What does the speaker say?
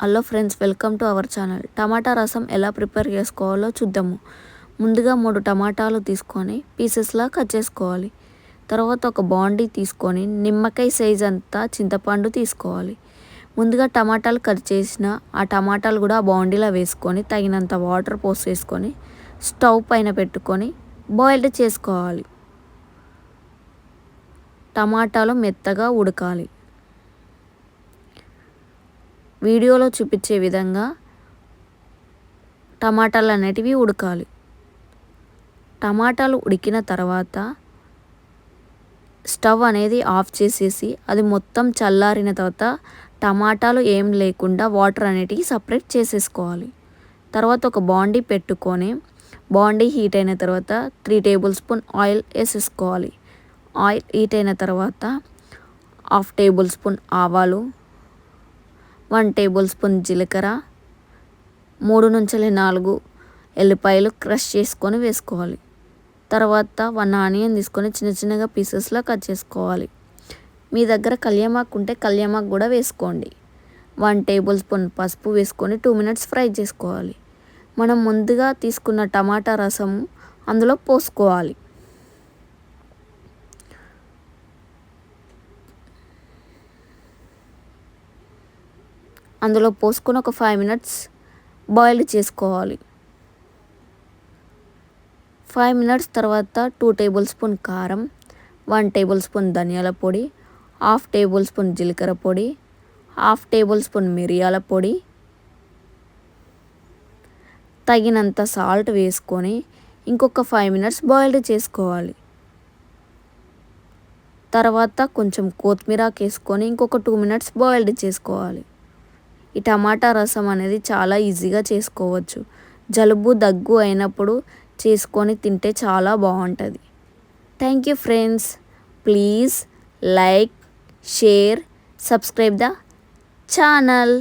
Hello friends, welcome to our channel. టమాటా రసం ఎలా prepare చేసుకోవాలో చూద్దాము. ముందుగా 3 టమాటాలు తీసుకొని పీసెస్లా కట్ చేసుకోవాలి. తర్వాత ఒక బాండీ తీసుకొని నిమ్మకాయ సైజ్ అంతా చింతపండు తీసుకోవాలి. ముందుగా టమాటాలు కట్ చేసిన ఆ టమాటాలు కూడా ఆ బాండీలో వేసుకొని తగినంత వాటర్ పోసేసుకొని స్టవ్ పైన పెట్టుకొని బాయిల్డ్ చేసుకోవాలి. టమాటాలు మెత్తగా ఉడకాలి. వీడియోలో చూపించే విధంగా టమాటాలు అనేటివి ఉడకాలి. టమాటాలు ఉడికిన తర్వాత స్టవ్ అనేది ఆఫ్ చేసేసి అది మొత్తం చల్లారిన తర్వాత టమాటాలు ఏం లేకుండా వాటర్ అనేటివి సపరేట్ చేసేసుకోవాలి. తర్వాత ఒక బాండీ పెట్టుకొని బాండీ హీట్ అయిన తర్వాత 3 టేబుల్ స్పూన్ ఆయిల్ వేసేసుకోవాలి. ఆయిల్ హీట్ అయిన తర్వాత 1/2 టేబుల్ స్పూన్ ఆవాలు, 1 టేబుల్ స్పూన్ జీలకర్ర, 3 నుంచి 4 ఎల్లిపాయలు క్రష్ చేసుకొని వేసుకోవాలి. తర్వాత 1 ఆనియన్ తీసుకొని చిన్న చిన్నగా పీసెస్లా కట్ చేసుకోవాలి. మీ దగ్గర కళ్యామాకు ఉంటే కళ్యామాకు కూడా వేసుకోండి. 1 టేబుల్ స్పూన్ పసుపు వేసుకొని 2 మినిట్స్ ఫ్రై చేసుకోవాలి. మనం ముందుగా తీసుకున్న టమాటా రసం అందులో పోసుకోవాలి. అందులో పోసుకొని ఒక 5 మినిట్స్ బాయిల్ చేసుకోవాలి. 5 మినిట్స్ తర్వాత 2 టేబుల్ స్పూన్ కారం, 1 టేబుల్ స్పూన్ ధనియాల పొడి, 1/2 టేబుల్ స్పూన్ జీలకర్ర పొడి, 1/2 టేబుల్ స్పూన్ మిరియాల పొడి, తగినంత సాల్ట్ వేసుకొని ఇంకొక 5 మినిట్స్ బాయిల్డ్ చేసుకోవాలి. తర్వాత కొంచెం కొత్తిమీర వేసుకొని ఇంకొక 2 మినిట్స్ బాయిల్డ్ చేసుకోవాలి. ఈ టమాటా రసం అనేది చాలా ఈజీగా చేసుకోవచ్చు. జలుబు దగ్గు అయినప్పుడు చేసుకొని తింటే చాలా బాగుంటుంది. Thank you friends. Please like, share, subscribe the channel.